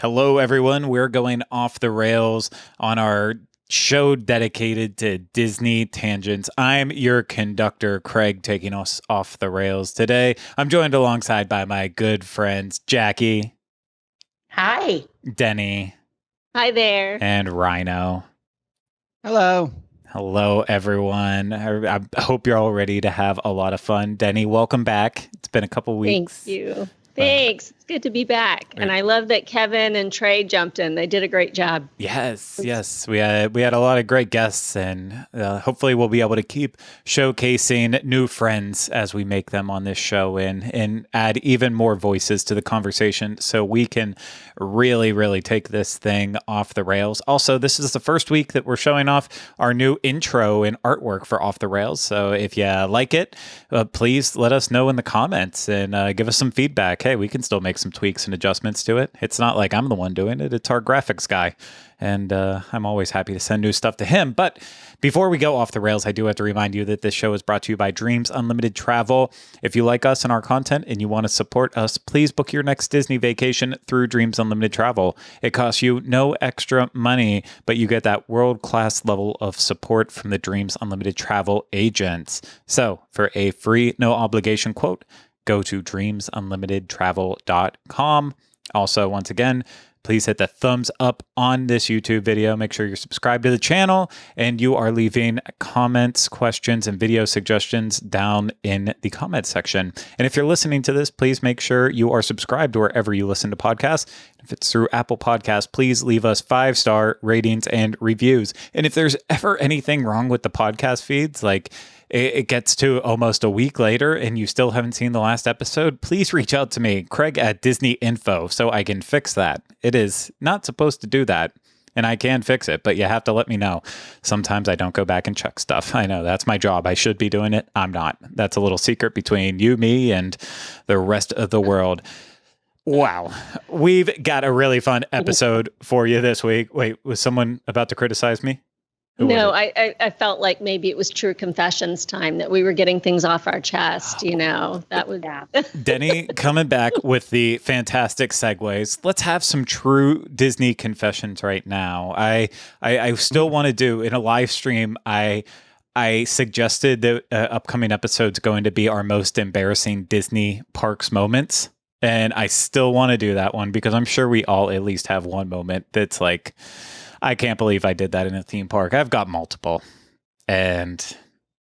Hello, everyone. We're going off the rails on our show dedicated to Disney tangents. I'm your conductor, Craig, taking us off the rails today. I'm joined alongside by my good friends, Jackie. Hi. Deni. Hi there. And Ryno. Hello. Hello, everyone. I hope you're all ready to have a lot of fun. Deni, welcome back. It's been a couple weeks. Thank you. Thanks. It's good to be back. And I love that Kevin and Trey jumped in. They did a great job. Yes. We had a lot of great guests, and hopefully we'll be able to keep showcasing new friends as we make them on this show and add even more voices to the conversation so we can really take this thing off the rails. Also, this is the first week that we're showing off our new intro and artwork for Off the Rails. So if you like it, please let us know in the comments and give us some feedback. Hey, we can still make some tweaks and adjustments to it. It's not like I'm the one doing it. It's our graphics guy. And I'm always happy to send new stuff to him. But before we go off the rails, I do have to remind you that this show is brought to you by Dreams Unlimited Travel. If you like us and our content and you want to support us, please book your next Disney vacation through Dreams Unlimited Travel. It costs you no extra money, but you get that world-class level of support from the Dreams Unlimited Travel agents. So for a free, no obligation quote, go to dreamsunlimitedtravel.com. Also, once again, please hit the thumbs up on this YouTube video. Make sure you're subscribed to the channel and you are leaving comments, questions, and video suggestions down in the comment section. And if you're listening to this, please make sure you are subscribed wherever you listen to podcasts. If it's through Apple Podcasts, please leave us 5-star ratings and reviews. And if there's ever anything wrong with the podcast feeds, like it gets to almost a week later and you still haven't seen the last episode, please reach out to me, Craig at Disney Info, so I can fix that. It is not supposed to do that, and I can fix it, but you have to let me know. Sometimes I don't go back and check stuff. I know that's my job. I should be doing it. I'm not. That's a little secret between you, me, and the rest of the world. Wow. We've got a really fun episode for you this week. Wait, was someone about to criticize me? No, I felt like maybe it was true confessions time, that we were getting things off our chest, that would. Yeah. Deni coming back with the fantastic segues. Let's have some true Disney confessions right now. I still want to do in a live stream. I suggested that upcoming episode's going to be our most embarrassing Disney parks moments. And I still want to do that one because I'm sure we all at least have one moment that's like, I can't believe I did that in a theme park. I've got multiple, and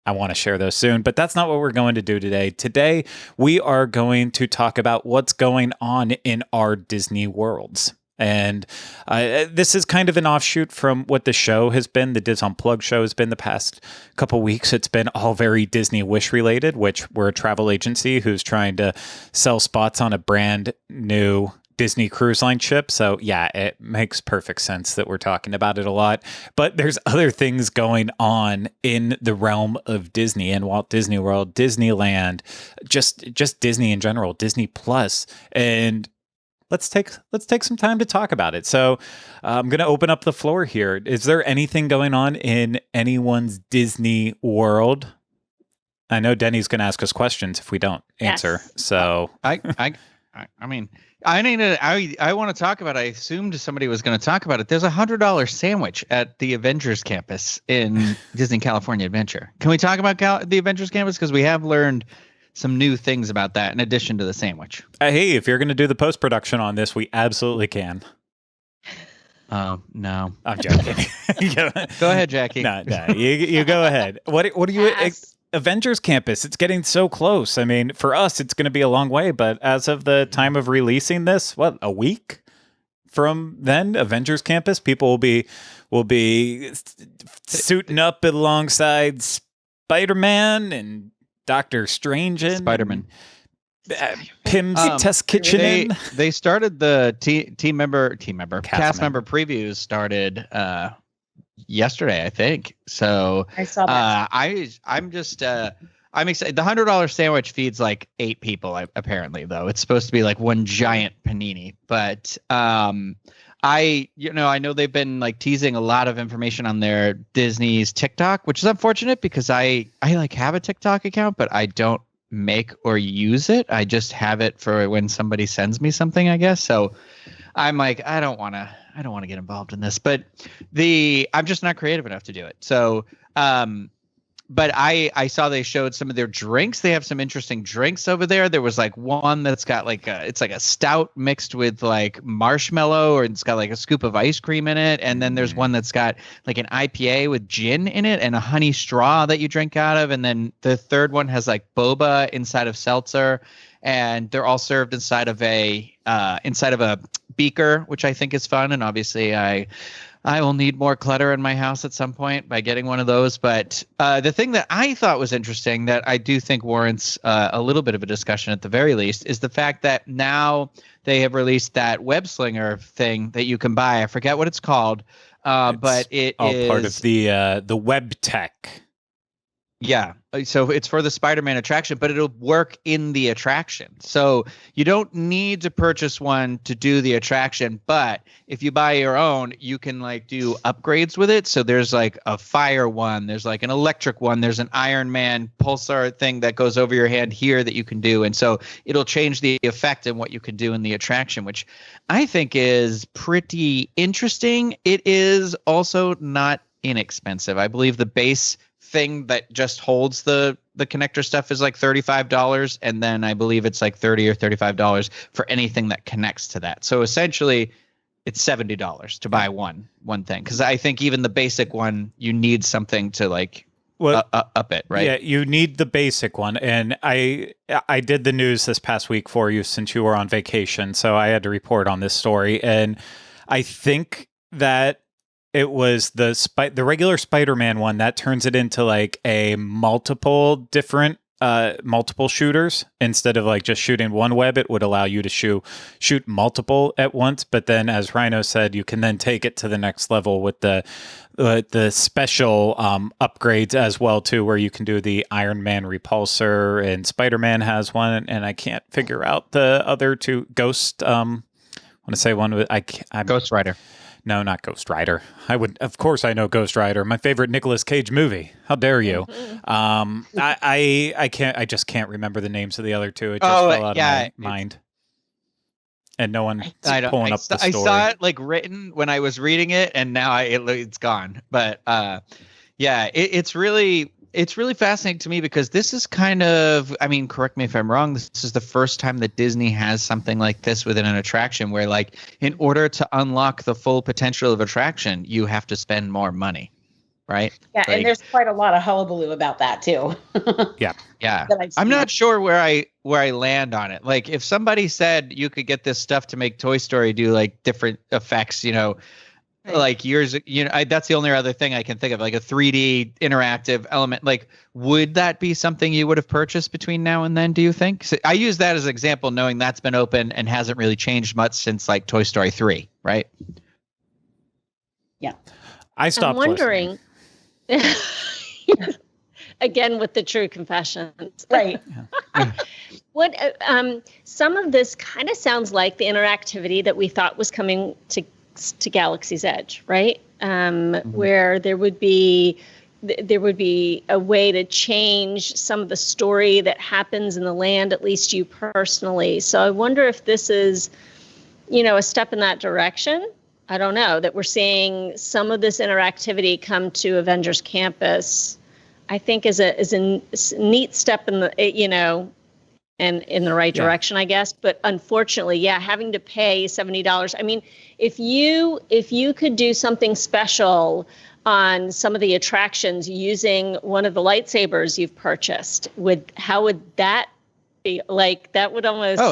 I want to share those soon, but that's not what we're going to do today. Today, we are going to talk about what's going on in our Disney worlds. And this is kind of an offshoot from what the show has been. The Dis Unplugged show has been the past couple weeks. It's been all very Disney Wish related, which we're a travel agency who's trying to sell spots on a brand new Disney Cruise Line ship. So yeah, it makes perfect sense that we're talking about it a lot. But there's other things going on in the realm of Disney and Walt Disney World, Disneyland, just Disney in general, Disney Plus, and let's take some time to talk about it. So I'm going to open up the floor here. Is there anything going on in anyone's Disney world? I know Deni's going to ask us questions if we don't answer. Yes. So I mean, I want to talk about. I assumed somebody was going to talk about it. There's $100 sandwich at the Avengers Campus in Disney California Adventure. Can we talk about the Avengers Campus, because we have learned some new things about that in addition to the sandwich? Hey, if you're going to do the post production on this, we absolutely can. No, I'm joking. Go ahead, Jackie. No, you go ahead. What do you? Avengers Campus, it's getting so close. I mean, for us, it's going to be a long way, but as of the time of releasing this, a week from then, Avengers Campus, people will be suiting up alongside Spider-Man and Doctor Strange and Spider-Man. Pim's Test Kitchen. They started the cast member previews started yesterday, I think. So I saw that. I'm excited. The $100 sandwich feeds like 8 people, apparently, though. It's supposed to be like one giant panini. But I know they've been like teasing a lot of information on their Disney's TikTok, which is unfortunate because I like have a TikTok account, but I don't make or use it. I just have it for when somebody sends me something, I guess. So I'm like, I don't want to get involved in this, but I'm just not creative enough to do it. So, but I saw they showed some of their drinks. They have some interesting drinks over there. There was like one that's got it's like a stout mixed with like marshmallow, or it's got like a scoop of ice cream in it. And then there's one that's got like an IPA with gin in it and a honey straw that you drink out of. And then the third one has like boba inside of seltzer, and they're all served inside of a beaker, which I think is fun. And obviously I will need more clutter in my house at some point by getting one of those. But the thing that I thought was interesting that I do think warrants a little bit of a discussion at the very least is the fact that now they have released that web slinger thing that you can buy. I forget what it's called, but it is part of the web tech. Yeah. So it's for the Spider-Man attraction, but it'll work in the attraction. So you don't need to purchase one to do the attraction, but if you buy your own, you can like do upgrades with it. So there's like a fire one, there's like an electric one, there's an Iron Man pulsar thing that goes over your hand here that you can do. And so it'll change the effect and what you can do in the attraction, which I think is pretty interesting. It is also not inexpensive. I believe the base thing that just holds the connector stuff is like $35, and then I believe it's like $30 or $35 for anything that connects to that. So essentially it's $70 to buy one thing, because I think even the basic one you need something to like up it, right? Yeah, you need the basic one. And I did the news this past week for you since you were on vacation, so I had to report on this story. And I think that it was the regular Spider-Man one that turns it into like a multiple different multiple shooters. Instead of like just shooting one web, it would allow you to shoot multiple at once. But then, as Ryno said, you can then take it to the next level with the special upgrades as well too, where you can do the Iron Man repulsor, and Spider-Man has one, and I can't figure out the other two. Ghost, I want to say one with Ghost Rider. No, not Ghost Rider. Of course I know Ghost Rider, my favorite Nicolas Cage movie. How dare you? I just can't remember the names of the other two. It just fell out of my mind. And no one pulling up the story. I saw it like written when I was reading it, and now it's gone. But it's really fascinating to me, because this is kind of, I mean, correct me if I'm wrong, this is the first time that Disney has something like this within an attraction, where like in order to unlock the full potential of attraction, you have to spend more money, right? Yeah, and there's quite a lot of hullabaloo about that too. Yeah. I'm not sure where I land on it. Like if somebody said you could get this stuff to make Toy Story do like different effects, like years, that's the only other thing I can think of, like a 3D interactive element. Like, would that be something you would have purchased between now and then, do you think? So I use that as an example, knowing that's been open and hasn't really changed much since like Toy Story 3, right? Yeah. I stopped I'm wondering, again, with the true confessions. Right. What some of this kind of sounds like the interactivity that we thought was coming to Galaxy's Edge, right? Where there would be a way to change some of the story that happens in the land, at least you personally. So I wonder if this is, a step in that direction. I don't know, that we're seeing some of this interactivity come to Avengers Campus. I think is a neat step in the, and in the right direction, I guess. But unfortunately, having to pay $70. I mean, if you could do something special on some of the attractions using one of the lightsabers you've purchased, how would that be? Like, that would almost...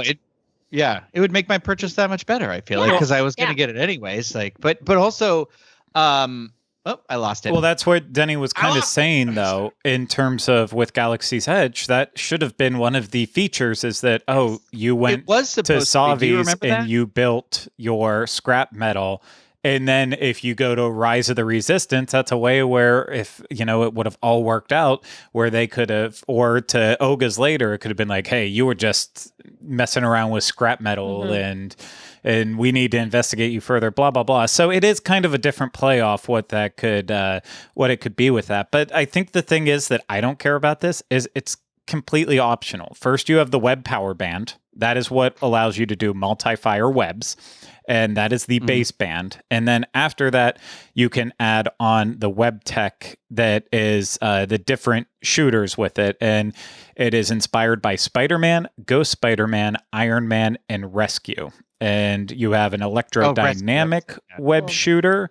it would make my purchase that much better, I feel like, because I was going to get it anyways. Like, but also... I lost it. Well, that's what Deni was kind of saying, though, in terms of with Galaxy's Edge. That should have been one of the features, is that, you went to Savi's and you built your scrap metal. And then if you go to Rise of the Resistance, that's a way where if, it would have all worked out, where they could have, or to Oga's later, it could have been like, hey, you were just messing around with scrap metal and we need to investigate you further, blah, blah, blah. So it is kind of a different play off what it could be with that. But I think the thing is that I don't care about this is it's completely optional. First, you have the web power band That is what allows you to do multi-fire webs. And that is the base band. And then after that, you can add on the web tech that is the different shooters with it. And it is inspired by Spider-Man, Ghost Spider-Man, Iron Man, and Rescue. And you have an electrodynamic web shooter.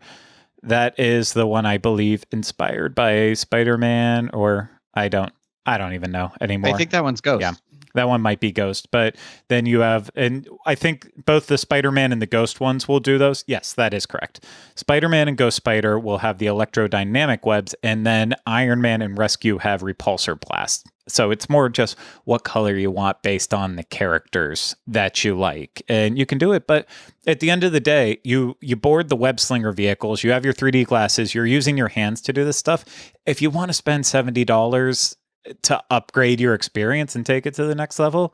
That is the one, I believe, inspired by Spider-Man, or I don't even know anymore. I think that one's Ghost. Yeah. That one might be Ghost, but then you have, and I think both the Spider-Man and the Ghost ones will do those. Yes, that is correct. Spider-Man and Ghost Spider will have the electrodynamic webs, and then Iron Man and Rescue have repulsor blast. So it's more just what color you want based on the characters that you like, and you can do it. But at the end of the day, you board the web slinger vehicles, you have your 3D glasses, you're using your hands to do this stuff. If you want to spend $70 to upgrade your experience and take it to the next level,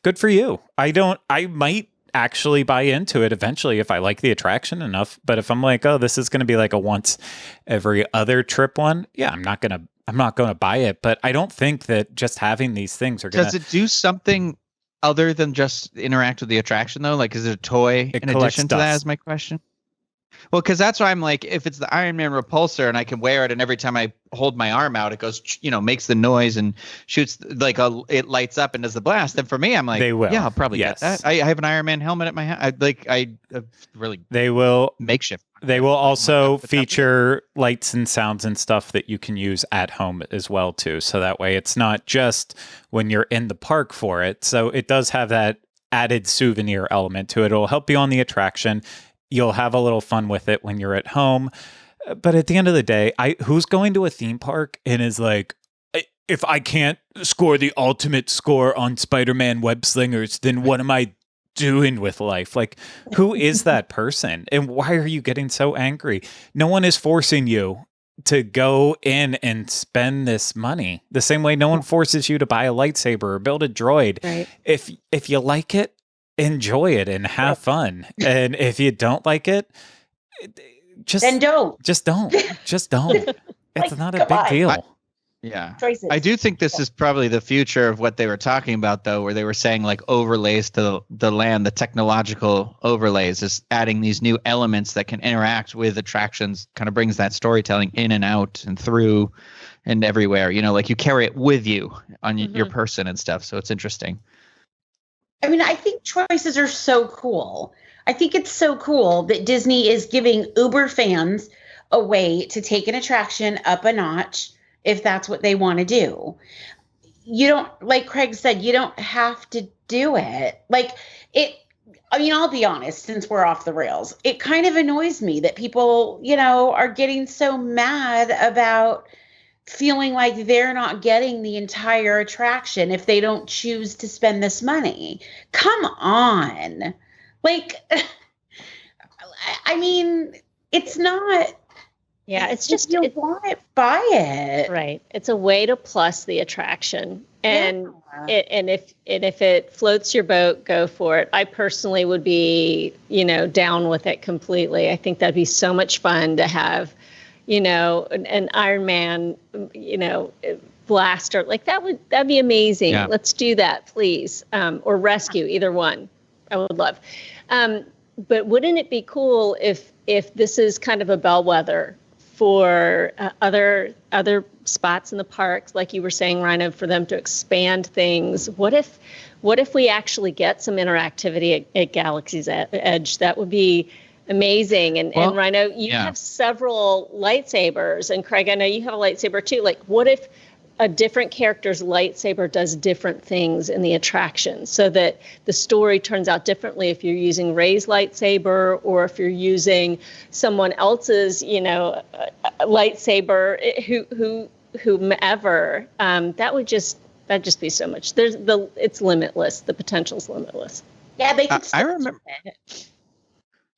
good for you. I might actually buy into it eventually if I like the attraction enough. But if I'm like, oh, this is going to be like a once every other trip one, yeah, I'm not going to buy it. But I don't think that just having these things are going to... Does it do something other than just interact with the attraction though? Like, is it a toy in addition to that is my question? Well, because that's why I'm like, if it's the Iron Man repulsor and I can wear it, and every time I hold my arm out, it goes, makes the noise and shoots, like it lights up and does the blast. Then for me, I'm like, they will. Yeah, I'll probably get that. I have an Iron Man helmet at my house. They will makeshift. They will also feature lights and sounds and stuff that you can use at home as well too. So that way, it's not just when you're in the park for it. So it does have that added souvenir element to it. It'll help you on the attraction. You'll have a little fun with it when you're at home. But at the end of the day, who's going to a theme park and is like, if I can't score the ultimate score on Spider-Man web slingers, then what am I doing with life? Like, who is that person? And why are you getting so angry? No one is forcing you to go in and spend this money. The same way no one forces you to buy a lightsaber or build a droid. Right. If you like it, enjoy it and have fun. And if you don't like it, then don't. Just don't. It's not a big deal. Choices. I do think this is probably the future of what they were talking about, though, where they were saying like overlays to the land, the technological overlays, is adding these new elements that can interact with attractions, kind of brings that storytelling in and out and through and everywhere. Like you carry it with you on your person and stuff. So it's interesting. I mean, I think choices are so cool. I think it's so cool that Disney is giving Uber fans a way to take an attraction up a notch if that's what they want to do. You don't, like Craig said, you don't have to do it. I'll be honest, since we're off the rails, it kind of annoys me that people, are getting so mad about feeling like they're not getting the entire attraction if they don't choose to spend this money. Come on. I mean, it's not. Yeah, it's just, if you want it, buy it. Right. It's a way to plus the attraction. And if it floats your boat, go for it. I personally would be, down with it completely. I think that'd be so much fun to have, an Iron Man, blaster. Like that'd be amazing. Yeah. Let's do that, please. Or Rescue, either one. I would love. But wouldn't it be cool if this is kind of a bellwether for other spots in the parks, like you were saying, Ryno, for them to expand things? What if we actually get some interactivity at Galaxy's Edge? That would be amazing. And Ryno, you have several lightsabers, and Craig, I know you have a lightsaber too. Like, what if a different character's lightsaber does different things in the attraction, so that the story turns out differently if you're using Rey's lightsaber or if you're using someone else's, lightsaber, whomever. That'd just be so much. It's limitless. The potential's limitless. Yeah, they could. I remember.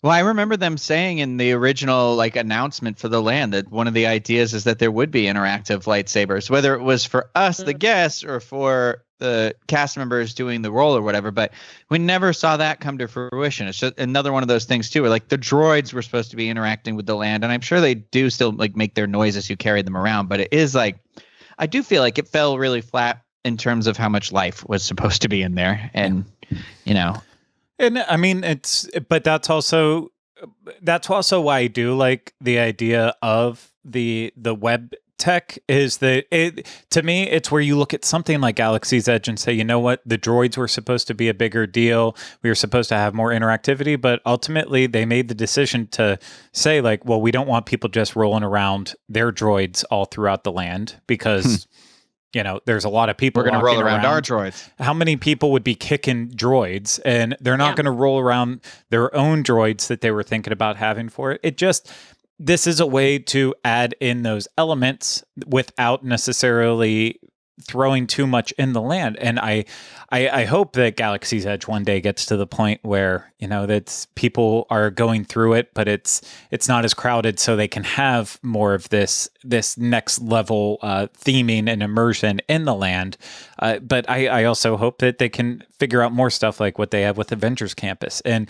Well, I remember them saying in the original announcement for the land that one of the ideas is that there would be interactive lightsabers, whether it was for us, the guests, or for the cast members doing the role or whatever. But we never saw that come to fruition. It's just another one of those things too, where the droids were supposed to be interacting with the land, and I'm sure they do still make their noise as you carry them around. But it is I do feel like it fell really flat in terms of how much life was supposed to be in there, and you know. And I mean, but that's also why I do like the idea of the web tech, is that to me, it's where you look at something like Galaxy's Edge and say, you know what, the droids were supposed to be a bigger deal. We were supposed to have more interactivity, but ultimately they made the decision to say like, well, we don't want people just rolling around their droids all throughout the land because you know, there's a lot of people. We're going to roll around our droids. How many people would be kicking droids? And they're not going to roll around their own droids that they were thinking about having for it. This is a way to add in those elements without necessarily throwing too much in the land. And I hope that Galaxy's Edge one day gets to the point where, you know, that people are going through it, but it's not as crowded, so they can have more of this next level theming and immersion in the land. But I also hope that they can figure out more stuff like what they have with Avengers Campus. And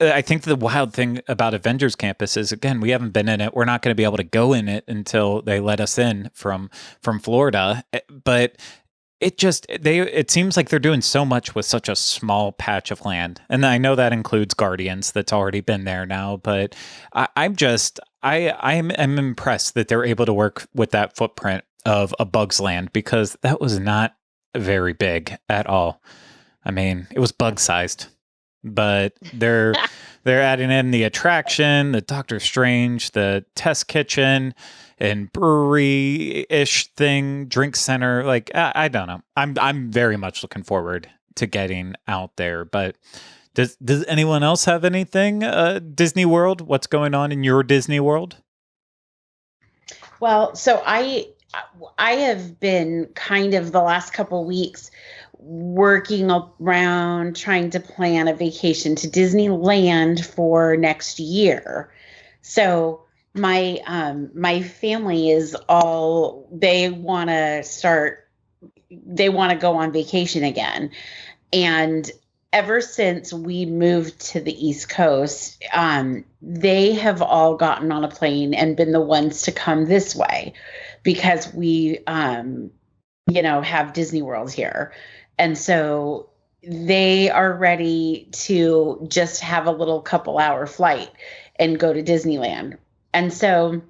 I think the wild thing about Avengers Campus is, again, we haven't been in it. We're not going to be able to go in it until they let us in from Florida. But it seems like they're doing so much with such a small patch of land. And I know that includes Guardians that's already been there now. But I'm impressed that they're able to work with that footprint of a Bug's Land, because that was not very big at all. I mean, it was bug sized. But they're adding in the attraction, the Doctor Strange, the test kitchen, and brewery-ish thing, drink center. Like, I don't know. I'm very much looking forward to getting out there. But does anyone else have anything? Disney World? What's going on in your Disney World? Well, so I have been kind of the last couple weeks working around trying to plan a vacation to Disneyland for next year. So my family is all, they want to go on vacation again. And ever since we moved to the East Coast, they have all gotten on a plane and been the ones to come this way because we, have Disney World here. And so they are ready to just have a little couple hour flight and go to Disneyland. And so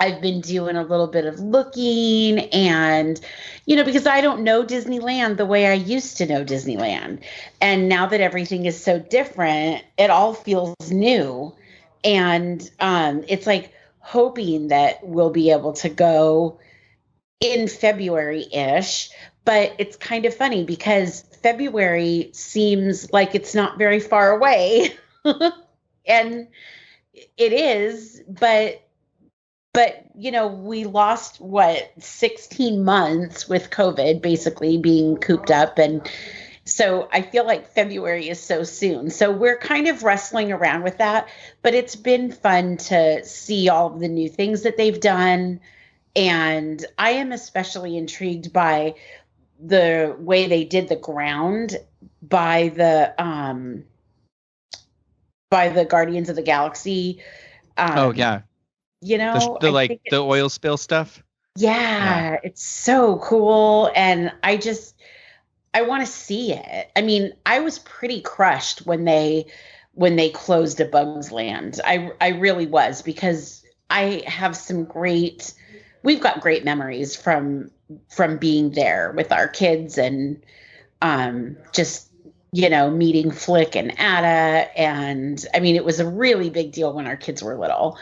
I've been doing a little bit of looking and, because I don't know Disneyland the way I used to know Disneyland. And now that everything is so different, it all feels new. And it's like hoping that we'll be able to go in February-ish. But it's kind of funny because February seems like it's not very far away. And it is, but we lost 16 months with COVID basically being cooped up. And so I feel like February is so soon. So we're kind of wrestling around with that, but it's been fun to see all of the new things that they've done. And I am especially intrigued by the way they did the ground by the Guardians of the Galaxy. Oh yeah. The oil spill stuff. Yeah, it's so cool. And I want to see it. I mean, I was pretty crushed when they closed a Bug's Land. I really was, because I have we've got great memories from being there with our kids and just meeting Flick and Ada. And I mean, it was a really big deal when our kids were little.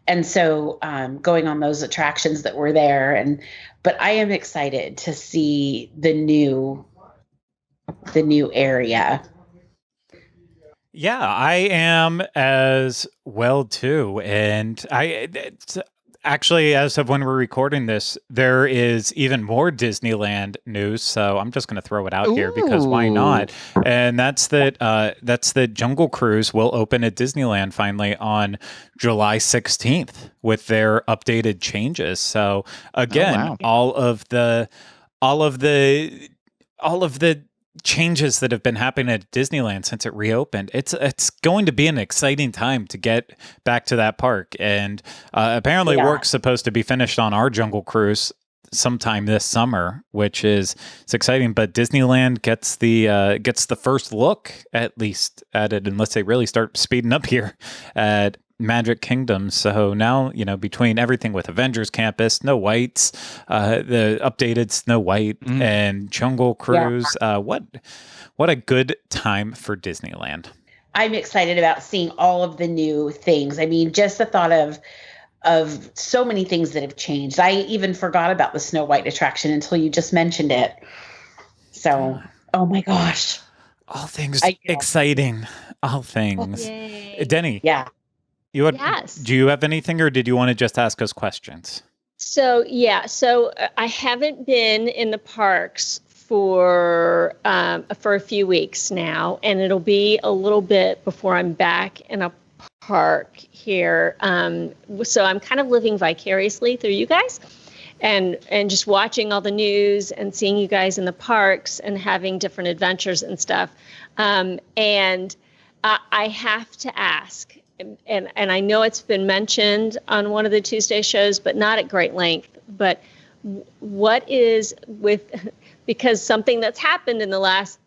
And so going on those attractions that were there. But I am excited to see the new area. Yeah, I am as well too. And actually, as of when we're recording this, there is even more Disneyland news. So I'm just going to throw it out here because why not? And that's that Jungle Cruise will open at Disneyland finally on July 16th with their updated changes. So again, all of the changes that have been happening at Disneyland since it reopened. It's going to be an exciting time to get back to that park. And apparently work's supposed to be finished on our Jungle Cruise sometime this summer, which is it's exciting. But Disneyland gets the first look, at least, at it, unless they really start speeding up here at Magic Kingdom. So now, between everything with Avengers Campus, Snow White's, the updated Snow White and Jungle Cruise, what a good time for Disneyland. I'm excited about seeing all of the new things. I mean, just the thought of so many things that have changed. I even forgot about the Snow White attraction until you just mentioned it. So, oh my gosh. All things exciting. All things. Yay. Deni. Yeah. Yes. Do you have anything, or did you want to just ask us questions? So I haven't been in the parks for a few weeks now, and it'll be a little bit before I'm back in a park here. So I'm kind of living vicariously through you guys, and just watching all the news and seeing you guys in the parks and having different adventures and stuff. And I have to ask. And I know it's been mentioned on one of the Tuesday shows, but not at great length. But what is because something that's happened in the last,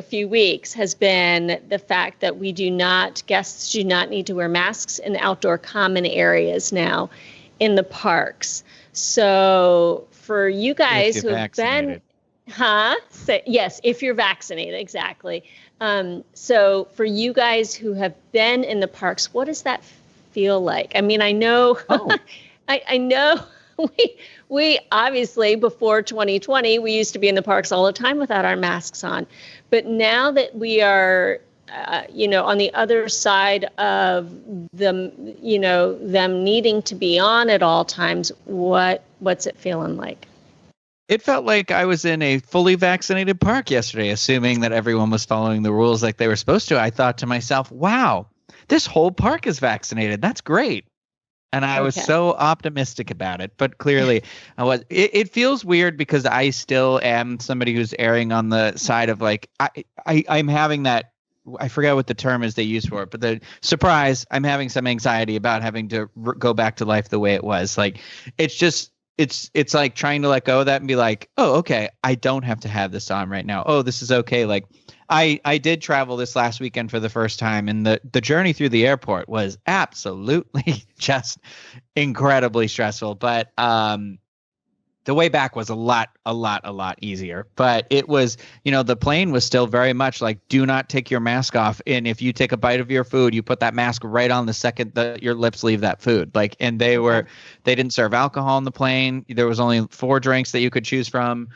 few weeks has been the fact that guests do not need to wear masks in outdoor common areas now in the parks. So for you guys who have been, yes, if you're vaccinated, exactly. So for you guys who have been in the parks, what does that feel like? I mean, I know, I know we obviously before 2020, we used to be in the parks all the time without our masks on. But now that we are, on the other side of them, them needing to be on at all times, what's it feeling like? It felt like I was in a fully vaccinated park yesterday, assuming that everyone was following the rules like they were supposed to. I thought to myself, wow, this whole park is vaccinated. That's great. And I was so optimistic about it. But clearly, I was. It feels weird because I still am somebody who's erring on the side of like, I'm having that. I forget what the term is they use for it, but the surprise, I'm having some anxiety about having to go back to life the way it was. Like, it's just. It's like trying to let go of that and be like, oh, okay, I don't have to have this on right now. Oh, this is okay. Like I did travel this last weekend for the first time, and the journey through the airport was absolutely just incredibly stressful. But the way back was a lot easier. But it was, the plane was still very much like, do not take your mask off. And if you take a bite of your food, you put that mask right on the second that your lips leave that food. Like, and they didn't serve alcohol on the plane. There was only 4 drinks that you could choose from.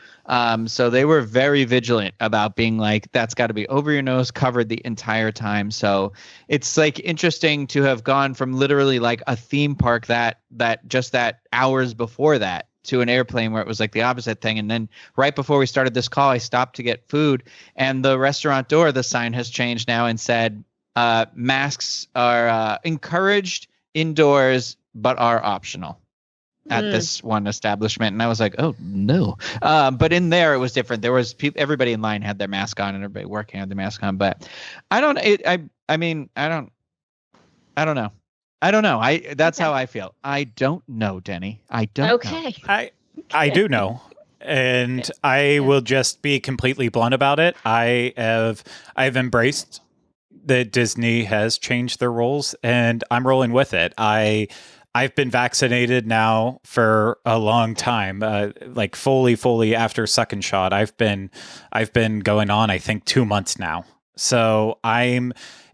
So they were very vigilant about being like, that's got to be over your nose, covered the entire time. So it's like interesting to have gone from literally like a theme park that hours before that to an airplane where it was like the opposite thing. And then right before we started this call, I stopped to get food, and the restaurant door, the sign has changed now and said, masks are encouraged indoors, but are optional at this one establishment. And I was like, oh no. But in there, it was different. There was everybody in line had their mask on, and everybody working had their mask on, but I don't know. That's how I feel. I don't know, Deni. I don't know. I do know. And I will just be completely blunt about it. I've embraced that Disney has changed their rules, and I'm rolling with it. I've been vaccinated now for a long time, like fully after second shot. I've been going on, I think, 2 months now. So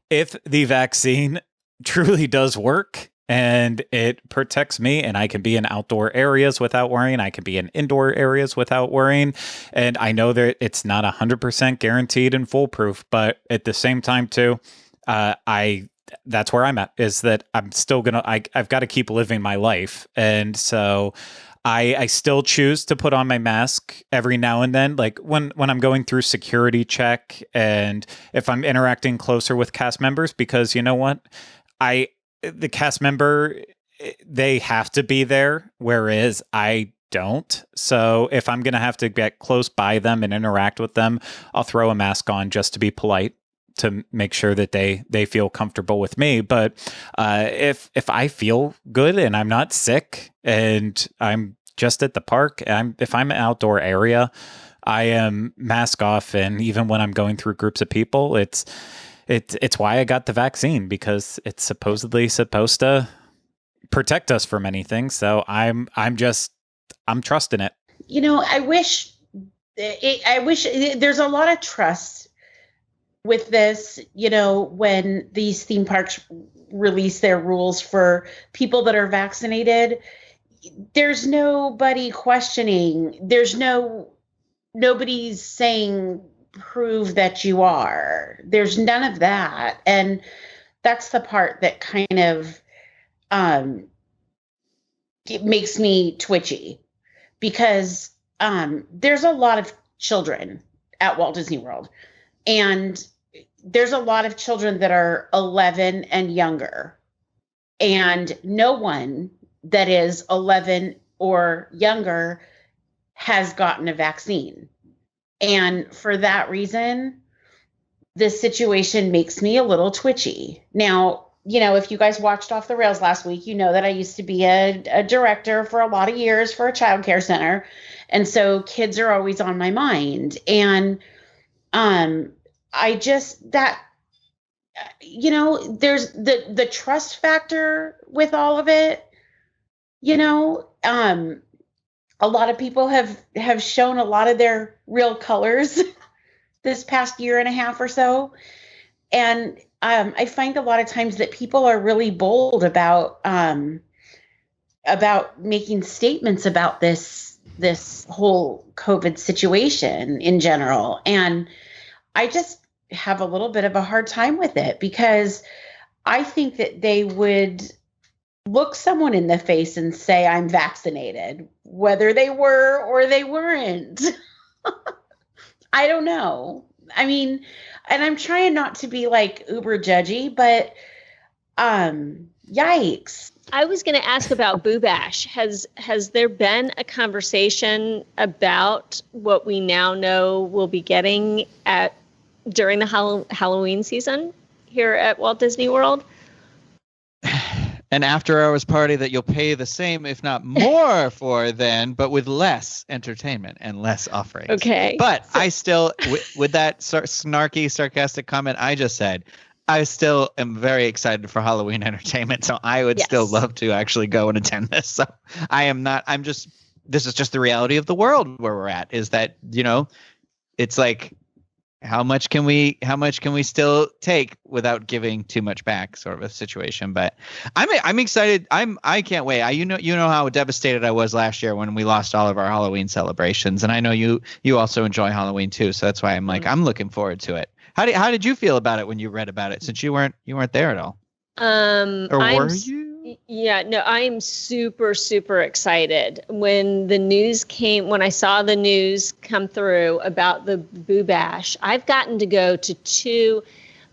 if the vaccine truly does work and it protects me, and I can be in outdoor areas without worrying, I can be in indoor areas without worrying. And I know that it's not 100% guaranteed and foolproof, but at the same time too, that's where I'm at, is that I'm still I've got to keep living my life. And so I still choose to put on my mask every now and then, like when I'm going through security check and if I'm interacting closer with cast members, because you know what? The cast member, they have to be there, whereas I don't. So if I'm going to have to get close by them and interact with them, I'll throw a mask on just to be polite, to make sure that they feel comfortable with me. But if I feel good and I'm not sick and I'm just at the park. If I'm an outdoor area, I am mask off, and even when I'm going through groups of people, it's why I got the vaccine, because it's supposedly supposed to protect us from anything. So I'm trusting it. You know, I wish there's a lot of trust with this, you know, when these theme parks release their rules for people that are vaccinated. There's nobody questioning. Nobody's saying prove that you are. There's none of that. And that's the part that kind of it makes me twitchy, because there's a lot of children at Walt Disney World, and there's a lot of children that are 11 and younger, and no one that is 11 or younger has gotten a vaccine. And for that reason, this situation makes me a little twitchy. Now, you know, if you guys watched Off the Rails last week, you know that I used to be a director for a lot of years for a childcare center. And so kids are always on my mind. And I just, that, you know, there's the trust factor with all of it. You know, a lot of people have shown a lot of their real colors this past year and a half or so. And I find a lot of times that people are really bold about making statements about this whole COVID situation in general. And I just have a little bit of a hard time with it, because I think that they would look someone in the face and say, I'm vaccinated, whether they were or they weren't. I don't know. I mean, and I'm trying not to be like uber judgy, but yikes. I was going to ask about Boo Bash. Has there been a conversation about what we now know we'll be getting during the Halloween season here at Walt Disney World? An after-hours party that you'll pay the same, if not more, for then, but with less entertainment and less offerings. Okay. But I still, with that snarky, sarcastic comment I just said, I still am very excited for Halloween entertainment. So I would still love to actually go and attend this. So this is just the reality of the world where we're at, is that, you know, it's like, how much can we still take without giving too much back, sort of a situation. But I'm excited. I can't wait. You know how devastated I was last year when we lost all of our Halloween celebrations, and I know you also enjoy Halloween too. So that's why I'm like, I'm looking forward to it. How did you feel about it when you read about it, since you weren't there at all? Or were you? Yeah, no, I'm super, super excited. When I saw the news come through about the Boo Bash, I've gotten to go to two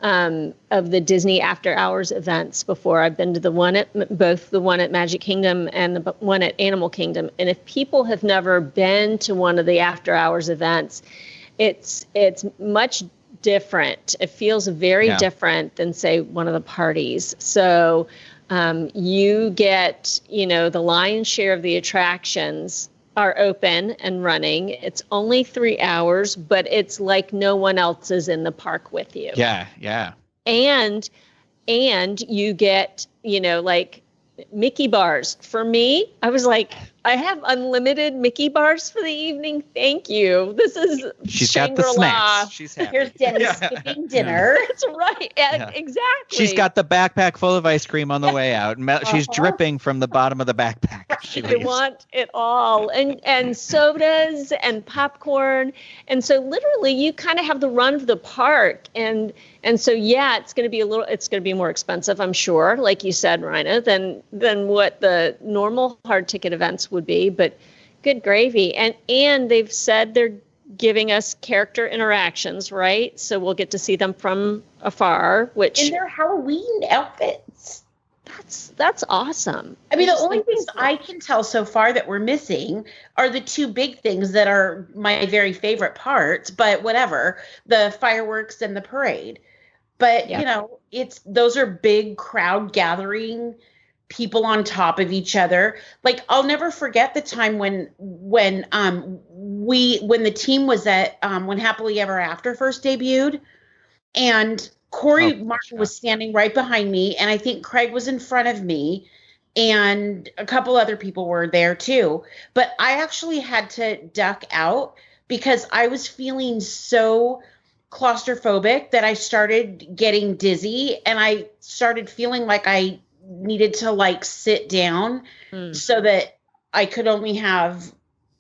of the Disney After Hours events before. I've been to both the one at Magic Kingdom and the one at Animal Kingdom. And if people have never been to one of the After Hours events, it's much different. It feels very different than, say, one of the parties. So you get, you know, the lion's share of the attractions are open and running. It's only 3 hours, but it's like no one else is in the park with you. Yeah, yeah. And you get, you know, like Mickey bars. For me, I was like, I have unlimited Mickey bars for the evening. Thank you. This is She's Shangri-La. got the snacks. She's happy. Here's Deni skipping dinner. That's right. Yeah, exactly. She's got the backpack full of ice cream on the way out. She's dripping from the bottom of the backpack. I want it all. And sodas and popcorn. And so literally you kind of have the run of the park. And so, yeah, it's going to be more expensive, I'm sure, like you said, Ryno, than what the normal hard ticket events would be, but good gravy. And they've said they're giving us character interactions, right? So we'll get to see them from afar, which in their Halloween outfits. That's awesome. I mean, the only things I can tell so far that we're missing are the two big things that are my very favorite parts, but whatever, the fireworks and the parade. But, you know, those are big crowd gathering people on top of each other. Like, I'll never forget the time when the team was at when Happily Ever After first debuted, and Corey Martin was standing right behind me, and I think Craig was in front of me, and a couple other people were there too. But I actually had to duck out because I was feeling so claustrophobic that I started getting dizzy, and I started feeling like I needed to like sit down so that I could only have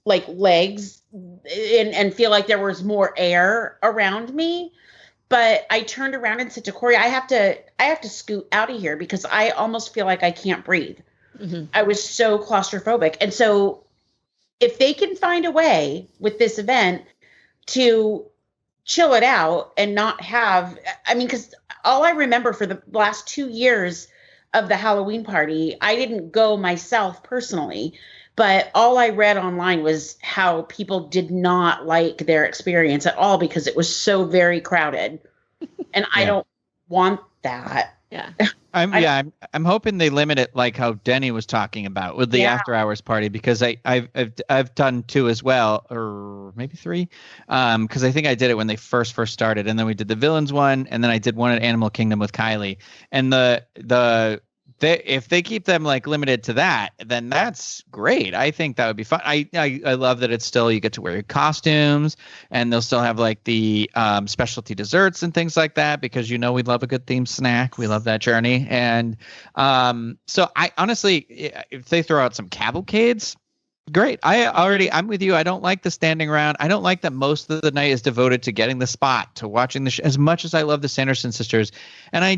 like legs and feel like there was more air around me. But I turned around and said to Corey, I have to scoot out of here because I almost feel like I can't breathe. I was so claustrophobic. And so if they can find a way with this event to chill it out and not have, I mean, because all I remember for the last 2 years of the Halloween party, I didn't go myself personally, but all I read online was how people did not like their experience at all because it was so very crowded. And I don't want that. Yeah. I'm hoping they limit it like how Deni was talking about with the after hours party, because I've done 2 as well, or maybe 3, because I think I did it when they first started, and then we did the villains one, and then I did one at Animal Kingdom with Kylie, and if they keep them like limited to that, then that's great. I think that would be fun. I love that it's still, you get to wear your costumes, and they'll still have like the specialty desserts and things like that, because we love a good themed snack. We love that journey. And so I honestly, if they throw out some cavalcades, great. I'm with you. I don't like the standing around. I don't like that most of the night is devoted to getting the spot, to watching the as much as I love the Sanderson sisters. And I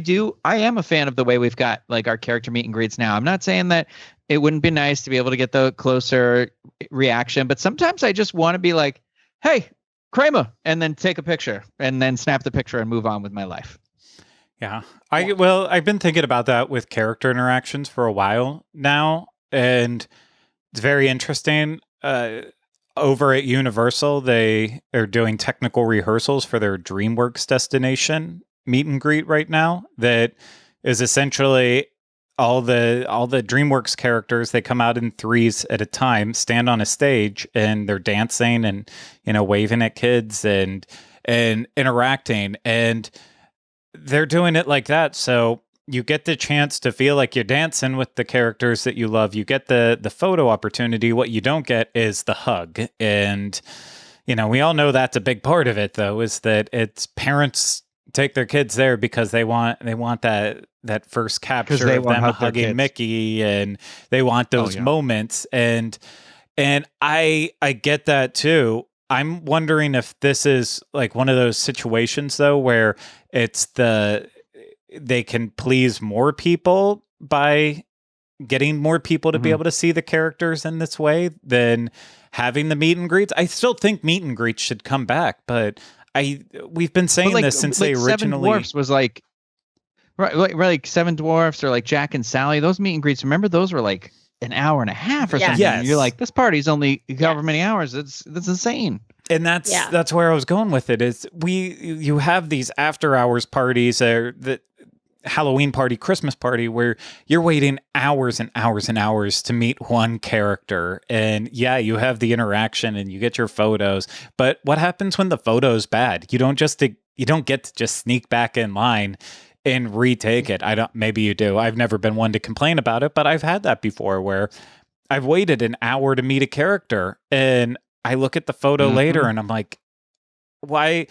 am a fan of the way we've got like our character meet and greets now. I'm not saying that it wouldn't be nice to be able to get the closer reaction, but sometimes I just want to be like, hey, Kramer, and then take a picture and then snap the picture and move on with my life. Yeah. I've been thinking about that with character interactions for a while now, and it's very interesting. Over at Universal, they are doing technical rehearsals for their DreamWorks destination meet and greet right now. That is essentially all the DreamWorks characters. They come out in 3s at a time, stand on a stage, and they're dancing and waving at kids and interacting, and they're doing it like that. So you get the chance to feel like you're dancing with the characters that you love. You get the photo opportunity. What you don't get is the hug. And, we all know that's a big part of it, though, is that it's parents take their kids there because they want that first capture of them hugging Mickey, and they want those moments. And I get that, too. I'm wondering if this is like one of those situations, though, where it's they can please more people by getting more people to be able to see the characters in this way than having the meet and greets. I still think meet and greets should come back, but we've been saying this since they originally. Seven Dwarfs was like, right, like Seven Dwarfs or like Jack and Sally. Those meet and greets, remember those were like an hour and a half or something. Yes. And you're like, this party's only however many hours. That's insane. And that's where I was going with it. Is you have these after hours parties, the Halloween party, Christmas party, where you're waiting hours and hours and hours to meet one character. And you have the interaction and you get your photos. But what happens when the photo's bad? You don't get to just sneak back in line and retake it. Maybe you do. I've never been one to complain about it, but I've had that before where I've waited an hour to meet a character, and I look at the photo later and I'm like, why?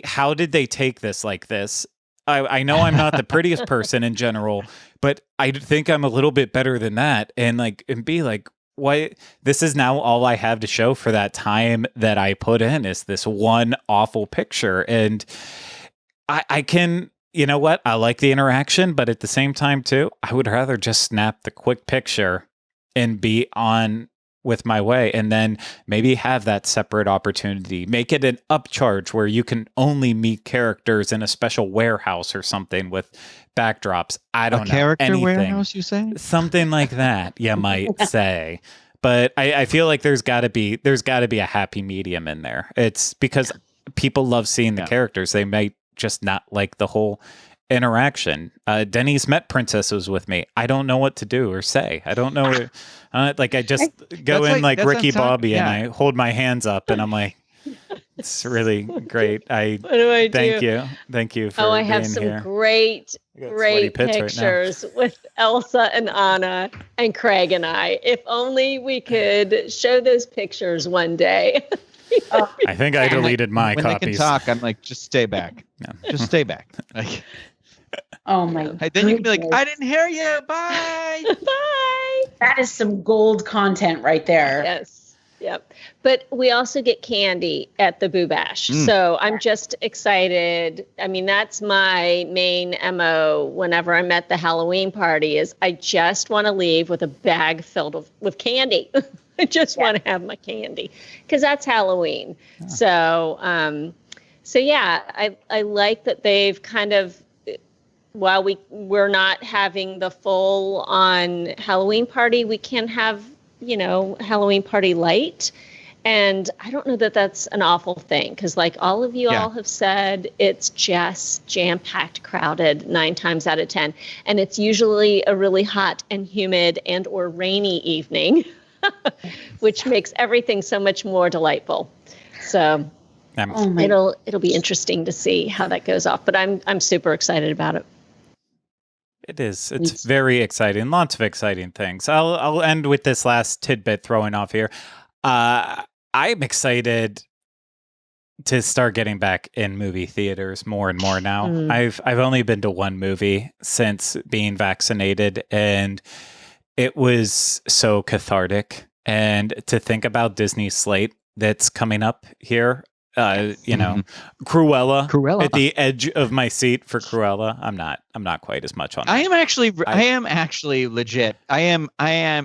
How did they take this like this? I know I'm not the prettiest person in general, but I think I'm a little bit better than that. And be like, why? This is now all I have to show for that time that I put in is this one awful picture. And I can, you know what? I like the interaction, but at the same time too, I would rather just snap the quick picture and be on with my way, and then maybe have that separate opportunity. Make it an upcharge where you can only meet characters in a special warehouse or something with backdrops. I don't know. Character anything. Warehouse, you say? Something like that, you might say. But I feel like there's got to be a happy medium in there. It's because people love seeing the characters. They might just not like the whole interaction. Deni's met princesses with me. I don't know what to do or say. I don't know. Like I just go in like Ricky Bobby and I hold my hands up and I'm like, it's really great. What do I do? Thank you for I have being some here. great pictures with Elsa and Anna and Craig and I. If only we could show those pictures one day. I think I deleted my when copies. They can talk, I'm like, just stay back. Yeah. Just stay back. Like, oh my! Then you can be like, I didn't hear you. Bye. Bye. That is some gold content right there. Yes. Yep. But we also get candy at the Boo Bash. So I'm just excited. I mean, that's my main MO whenever I'm at the Halloween party is I just want to leave with a bag filled with candy. I just want to have my candy because that's Halloween. Yeah. So yeah, I like that they've kind of, while we're not having the full on Halloween party, we can have, Halloween party light. And I don't know that that's an awful thing because like all of you all have said, it's just jam-packed crowded 9 times out of 10. And it's usually a really hot and humid and or rainy evening, which makes everything so much more delightful. So it'll be interesting to see how that goes off. But I'm super excited about it. It is. It's very exciting. Lots of exciting things. I'll end with this last tidbit throwing off here. I'm excited to start getting back in movie theaters more and more now. I've only been to one movie since being vaccinated, and it was so cathartic. And to think about Disney's slate that's coming up here, Cruella at the edge of my seat for Cruella. I'm not quite as much on that. I am actually legit. I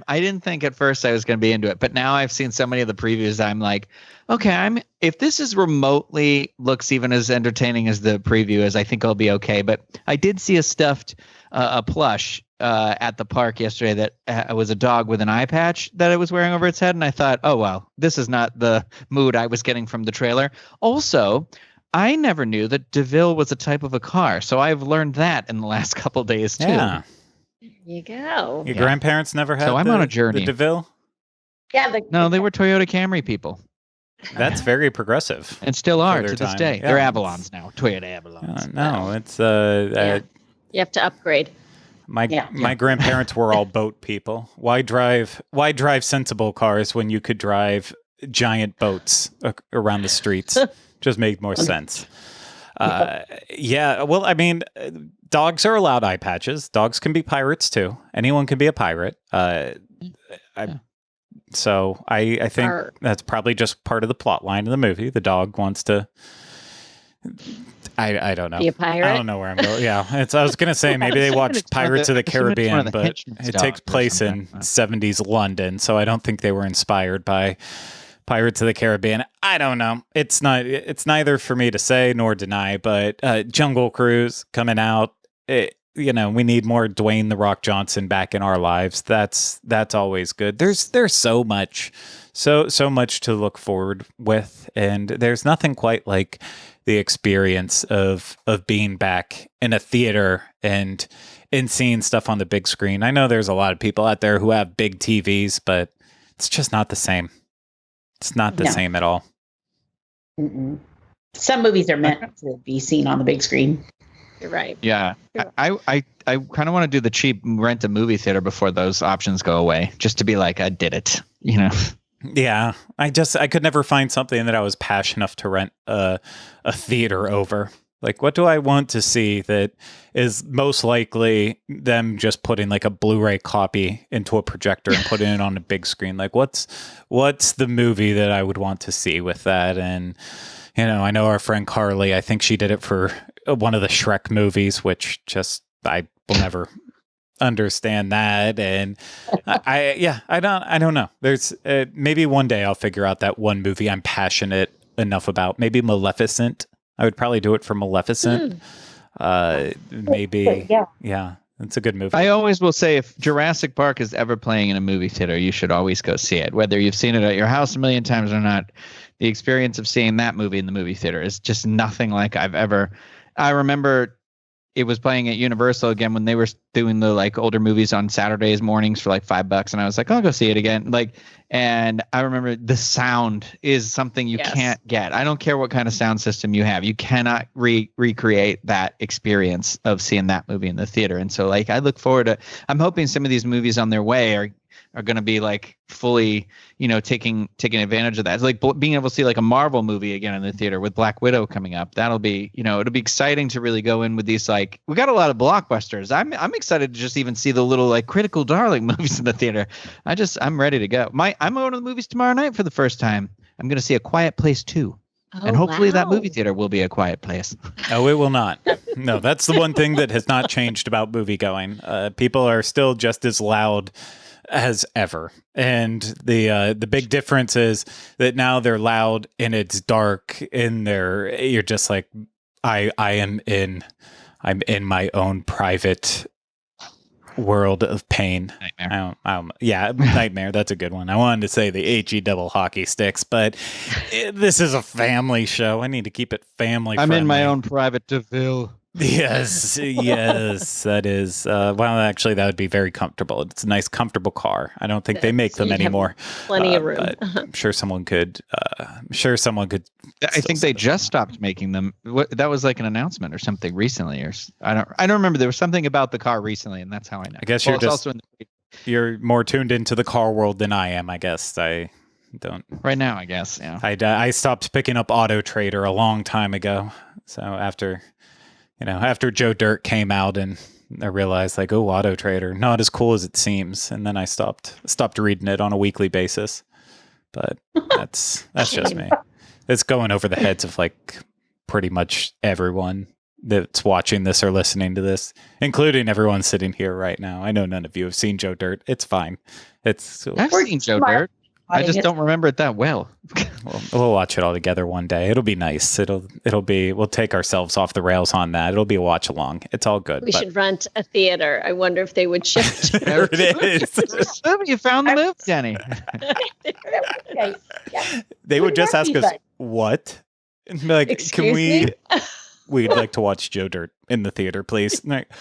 didn't think at first I was going to be into it, but now I've seen so many of the previews. I'm like, okay, if this is remotely looks even as entertaining as the preview is, I think I'll be okay. But I did see a stuffed a plush at the park yesterday that was a dog with an eye patch that it was wearing over its head. And I thought, oh, well, this is not the mood I was getting from the trailer. Also, I never knew that DeVille was a type of a car. So I've learned that in the last couple of days, too. Yeah. There you go. Your grandparents never had I'm on a journey. The DeVille? Yeah. No, they were Toyota Camry people. That's very progressive. And still are to this day. Yeah. They're Avalons now. Toyota Avalons. No, it's... You have to upgrade. My grandparents were all boat people. Why drive sensible cars when you could drive giant boats around the streets? Just made more sense. Well, I mean, dogs are allowed eye patches. Dogs can be pirates too. Anyone can be a pirate. So I think that's probably just part of the plot line of the movie. The dog wants to... I don't know. Be a pirate? I don't know where I'm going. Yeah, I was going to say maybe they watched Pirates of the Caribbean, but it takes place in 70s London, so I don't think they were inspired by Pirates of the Caribbean. I don't know. It's neither for me to say nor deny, but Jungle Cruise coming out. We need more Dwayne "The Rock" Johnson back in our lives. That's always good. There's so much to look forward with, and there's nothing quite like the experience of being back in a theater and seeing stuff on the big screen. I know there's a lot of people out there who have big TVs, but it's just not the same. It's not the same at all. Mm-mm. Some movies are meant to be seen on the big screen. You're right. Yeah. I kind of want to do the cheap rent a movie theater before those options go away, just to be like, I did it, Yeah, I could never find something that I was passionate enough to rent a theater over. Like, what do I want to see that is most likely them just putting like a Blu-ray copy into a projector and putting it on a big screen? Like, what's the movie that I would want to see with that? And I know our friend Carly, I think she did it for one of the Shrek movies, which just I will never understand that. And I don't know. There's maybe one day I'll figure out that one movie I'm passionate enough about. Maybe Maleficent. I would probably do it for Maleficent. Maybe. Yeah. It's a good movie. I always will say, if Jurassic Park is ever playing in a movie theater, you should always go see it. Whether you've seen it at your house a million times or not, the experience of seeing that movie in the movie theater is just nothing like I remember it was playing at Universal again when they were doing the like older movies on Saturdays mornings for like $5, and I was like, I'll go see it again. Like, and I remember the sound is something you can't get. I don't care what kind of sound system you have, you cannot recreate that experience of seeing that movie in the theater. And so like I look forward to. I'm hoping some of these movies on their way are going to be like fully, taking advantage of that. It's like being able to see like a Marvel movie again in the theater with Black Widow coming up. That'll be, it'll be exciting to really go in with these, like, we got a lot of blockbusters. I'm excited to just even see the little like critical darling movies in the theater. I'm ready to go. I'm going to the movies tomorrow night for the first time. I'm going to see A Quiet Place 2. And hopefully that movie theater will be a quiet place. Oh, it will not. No, that's the one thing that has not changed about movie going. People are still just as loud as ever, and the big difference is that now they're loud and it's dark and you're just like, I'm in my own private world of pain. Nightmare. Nightmare. That's a good one. I wanted to say the HE double hockey sticks, but this is a family show. I need to keep it family friendly. I'm in my own private DeVille. Yes, that is. Well, actually, that would be very comfortable. It's a nice, comfortable car. I don't think they make them anymore. Plenty of room. But I'm sure someone could. I think they just stopped making them. That was like an announcement or something recently, or I don't remember. There was something about the car recently, and that's how I know. I guess you're more tuned into the car world than I am. I guess I don't. Right now, I guess. Yeah. I stopped picking up Auto Trader a long time ago. So after Joe Dirt came out, and I realized like, oh, Auto Trader, not as cool as it seems. And then I stopped reading it on a weekly basis. But that's just me. It's going over the heads of like pretty much everyone that's watching this or listening to this, including everyone sitting here right now. I know none of you have seen Joe Dirt. It's fine. I've seen Joe Dirt. I just don't remember it that well. We'll watch it all together one day. It'll be nice. We'll take ourselves off the rails on that. It'll be a watch along. It's all good. We should rent a theater. I wonder if they would shift. There it is. You found the move, Deni. They would just ask us, what? And be like, Excuse me? We'd like to watch Joe Dirt in the theater, please. Like,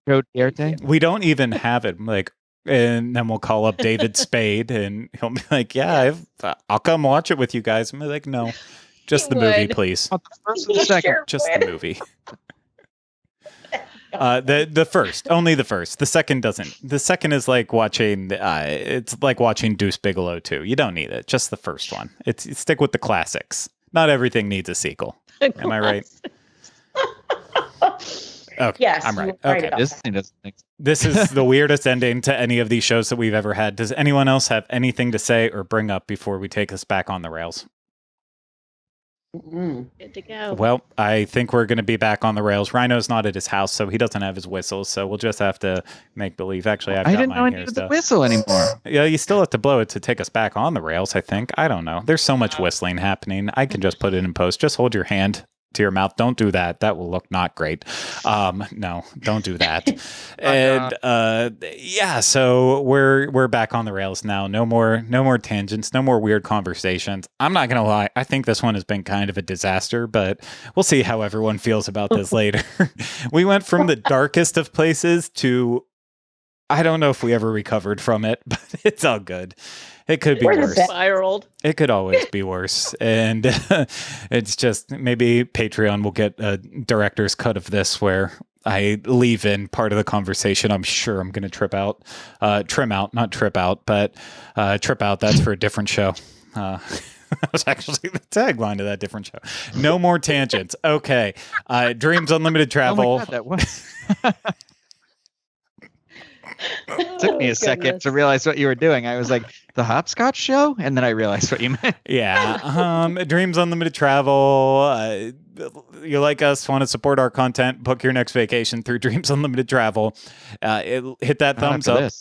Joe Dirt? We don't even have it. Like, and then we'll call up David Spade, and he'll be like, "Yeah, I'll come watch it with you guys." I'm like, "No, just the movie, please. Just the movie." The first, only the first. The second doesn't. The second is like watching. It's like watching Deuce Bigalow 2. You don't need it. Just the first one. Stick with the classics. Not everything needs a sequel. Am I right? Okay, yes, I'm right. Right Okay, this is the weirdest ending to any of these shows that we've ever had. Does anyone else have anything to say or bring up before we take us back on the rails? Good to go. Well, I think we're going to be back on the rails. Ryno's not at his house, so he doesn't have his whistle. So we'll just have to make believe. Actually, I didn't know I needed the whistle anymore. Yeah, you still have to blow it to take us back on the rails, I think. I don't know. There's so much whistling happening. I can just put it in post. Just hold your hand to your mouth. Don't do that. That will look not great. No, don't do that. And so we're back on the rails now. No more tangents, no more weird conversations. I'm not gonna lie, I think this one has been kind of a disaster, but we'll see how everyone feels about this later. We went from the darkest of places to, I don't know if we ever recovered from it, but it's all good. It could be worse. Spiraled. It could always be worse. And it's just, maybe Patreon will get a director's cut of this where I leave in part of the conversation. I'm sure I'm going to trip out. Trim out, not trip out, but trip out. That's for a different show. That was actually the tagline of that different show. No more tangents. Okay. Dreams Unlimited Travel. Oh my God, that was... Took me a second to realize what you were doing. I was like, the Hopscotch show? And then I realized what you meant. Yeah. Dreams Unlimited Travel. You like us, want to support our content, book your next vacation through Dreams Unlimited Travel. Hit that thumbs up.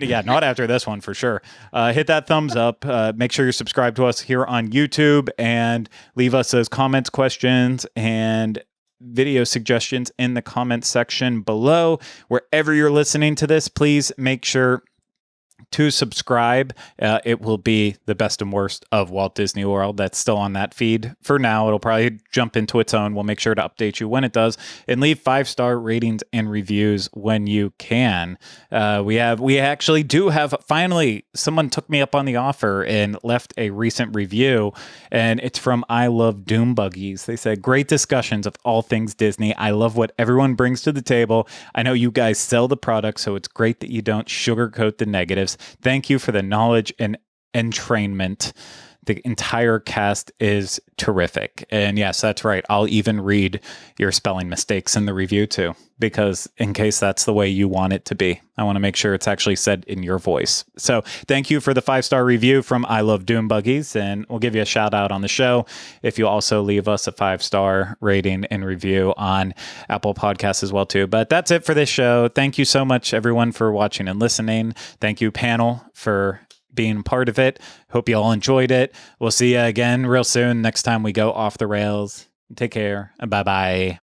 Yeah, not after this one for sure. Hit that thumbs up. Make sure you're subscribed to us here on YouTube and leave us those comments, questions, and video suggestions in the comments section below. Wherever you're listening to this, please make sure to subscribe. It will be the best and worst of Walt Disney World. That's still on that feed for now. It'll probably jump into its own. We'll make sure to update you when it does, and leave 5-star ratings and reviews when you can. We actually do have, finally, someone took me up on the offer and left a recent review, and it's from I Love Doom Buggies. They said, great discussions of all things Disney. I love what everyone brings to the table. I know you guys sell the product, so it's great that you don't sugarcoat the negatives. Thank you for the knowledge and entrainment. The entire cast is terrific. And yes, that's right. I'll even read your spelling mistakes in the review too, because in case that's the way you want it to be, I want to make sure it's actually said in your voice. So thank you for the 5-star review from I Love Doom Buggies, and we'll give you a shout out on the show if you also leave us a 5-star rating and review on Apple Podcasts as well too. But that's it for this show. Thank you so much, everyone, for watching and listening. Thank you, panel, for being part of it. Hope you all enjoyed it. We'll see you again real soon next time we go off the rails. Take care. Bye-bye.